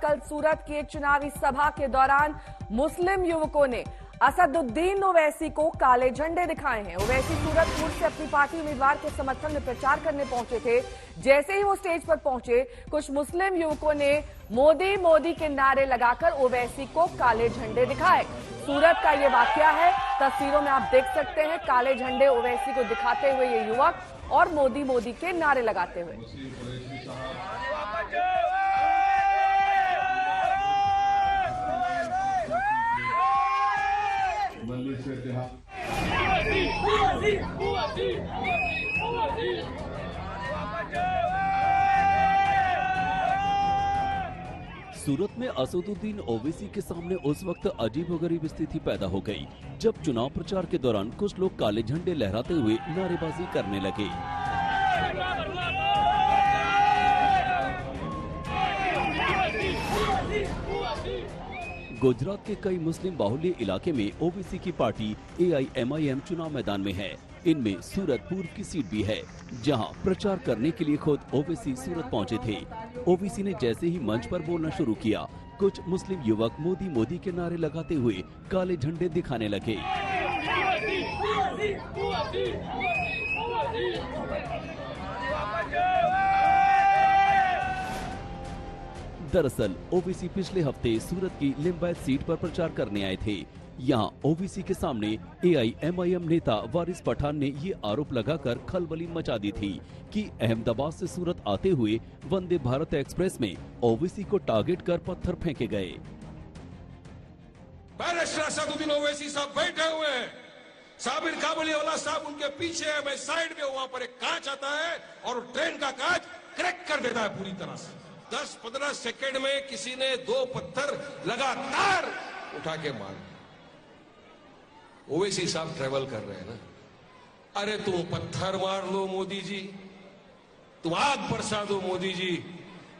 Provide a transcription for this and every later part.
कल सूरत की एक चुनावी सभा के दौरान मुस्लिम युवकों ने असदुद्दीन ओवैसी को काले झंडे दिखाए हैं। ओवैसी सूरतपुर से अपनी पार्टी उम्मीदवार के समर्थन में प्रचार करने पहुंचे थे। जैसे ही वो स्टेज पर पहुंचे, कुछ मुस्लिम युवकों ने मोदी मोदी के नारे लगाकर ओवैसी को काले झंडे दिखाए। सूरत का ये वाकया है, तस्वीरों में आप देख सकते हैं काले झंडे ओवैसी को दिखाते हुए ये युवक और मोदी मोदी के नारे लगाते हुए। सूरत में असदुद्दीन ओवैसी के सामने उस वक्त अजीबोगरीब स्थिति पैदा हो गई, जब चुनाव प्रचार के दौरान कुछ लोग काले झंडे लहराते हुए नारेबाजी करने लगे। गुजरात के कई मुस्लिम बाहुल्य इलाके में ओवैसी की पार्टी AIMIM चुनाव मैदान में है। इनमें सूरत पूर्व की सीट भी है, जहां प्रचार करने के लिए खुद ओवैसी सूरत पहुंचे थे। ओवैसी ने जैसे ही मंच पर बोलना शुरू किया, कुछ मुस्लिम युवक मोदी मोदी के नारे लगाते हुए काले झंडे दिखाने लगे। दरअसल ओवैसी पिछले हफ्ते सूरत की लिंबायत सीट पर प्रचार करने आए थे। यहाँ ओवैसी के सामने AIMIM नेता वारिस पठान ने ये आरोप लगाकर खलबली मचा दी थी कि अहमदाबाद से सूरत आते हुए वंदे भारत एक्सप्रेस में ओवैसी को टारगेट कर पत्थर फेंके गए। बैरिस्टर असदुद्दीन ओवैसी साहब बैठे हुए हैं, साबिर काबुलीवाला साहब उनके पीछे है, मैं साइड में, वहां पर एक कांच आता है और ट्रेन का कांच क्रैक कर देता है पूरी तरह से। 10-15 सेकंड में किसी ने 2 पत्थर लगातार उठा के मार। ओवैसी साहब ट्रेवल कर रहे हैं ना, अरे तुम पत्थर मार लो मोदी जी, तुम आग बरसा दो मोदी जी,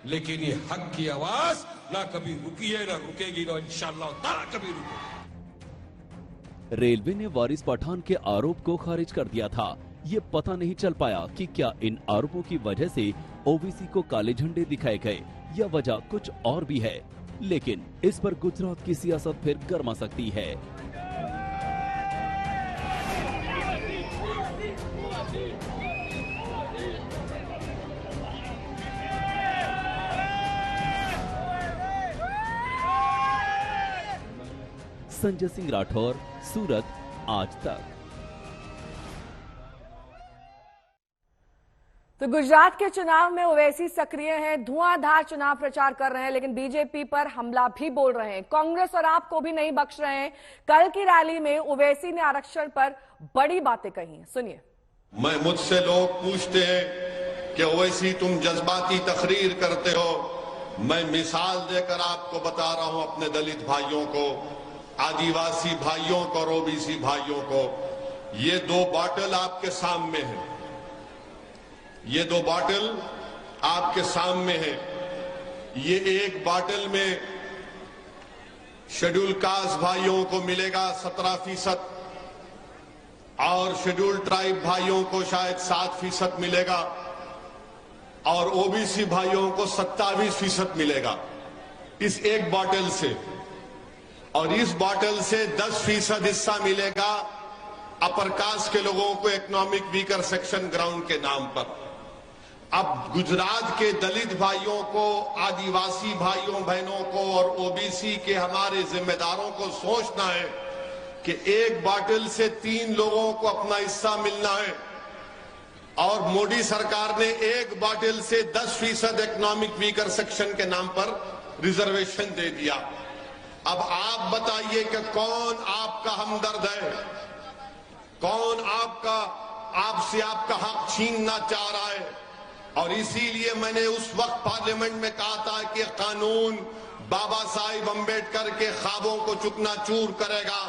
लेकिन ये हक की आवाज ना कभी रुकी है, ना रुकेगी, ना इंशाअल्लाह ताला कभी रुकेगी। रेलवे ने वारिस पठान के आरोप को खारिज कर दिया था। ये पता नहीं चल पाया कि क्या इन आरोपों की वजह से ओवैसी को काले झंडे दिखाए गए या वजह कुछ और भी है, लेकिन इस पर गुजरात की सियासत फिर गर्मा सकती है। संजय सिंह राठौर, सूरत, आज तक। तो गुजरात के चुनाव में ओवैसी सक्रिय हैं, धुआंधार चुनाव प्रचार कर रहे हैं, लेकिन बीजेपी पर हमला भी बोल रहे हैं। कांग्रेस और आप को भी नहीं बख्श रहे हैं। कल की रैली में ओवैसी ने आरक्षण पर बड़ी बातें कही। सुनिए। मुझसे लोग पूछते हैं कि ओवैसी तुम जज्बाती तकरीर करते हो। मैं मिसाल देकर आपको बता रहा हूं, अपने दलित भाइयों को, आदिवासी भाइयों को और ओबीसी भाइयों को, ये 2 बॉटल आपके सामने हैं, ये 2 बॉटल आपके सामने है। ये एक बॉटल में शेड्यूल कास्ट भाइयों को मिलेगा 17% और शेड्यूल ट्राइब भाइयों को शायद 7% मिलेगा और ओबीसी भाइयों को 27% मिलेगा इस एक बॉटल से। और इस बॉटल से 10% हिस्सा मिलेगा अपर कास्ट के लोगों को, इकोनॉमिक वीकर सेक्शन ग्राउंड के नाम पर। अब गुजरात के दलित भाइयों को, आदिवासी भाइयों बहनों को और ओबीसी के हमारे जिम्मेदारों को सोचना है कि एक बॉटल से 3 लोगों को अपना हिस्सा मिलना है और मोदी सरकार ने एक बॉटल से 10% इकोनॉमिक वीकर सेक्शन के नाम पर रिजर्वेशन दे दिया। अब आप बताइए कि कौन आपका हमदर्द है, कौन आपसे आपका हक छीनना चाह रहा है। और इसीलिए मैंने उस वक्त पार्लियामेंट में कहा था कि कानून बाबा साहिब अंबेडकर के ख्वाबों को चुकनाचूर करेगा।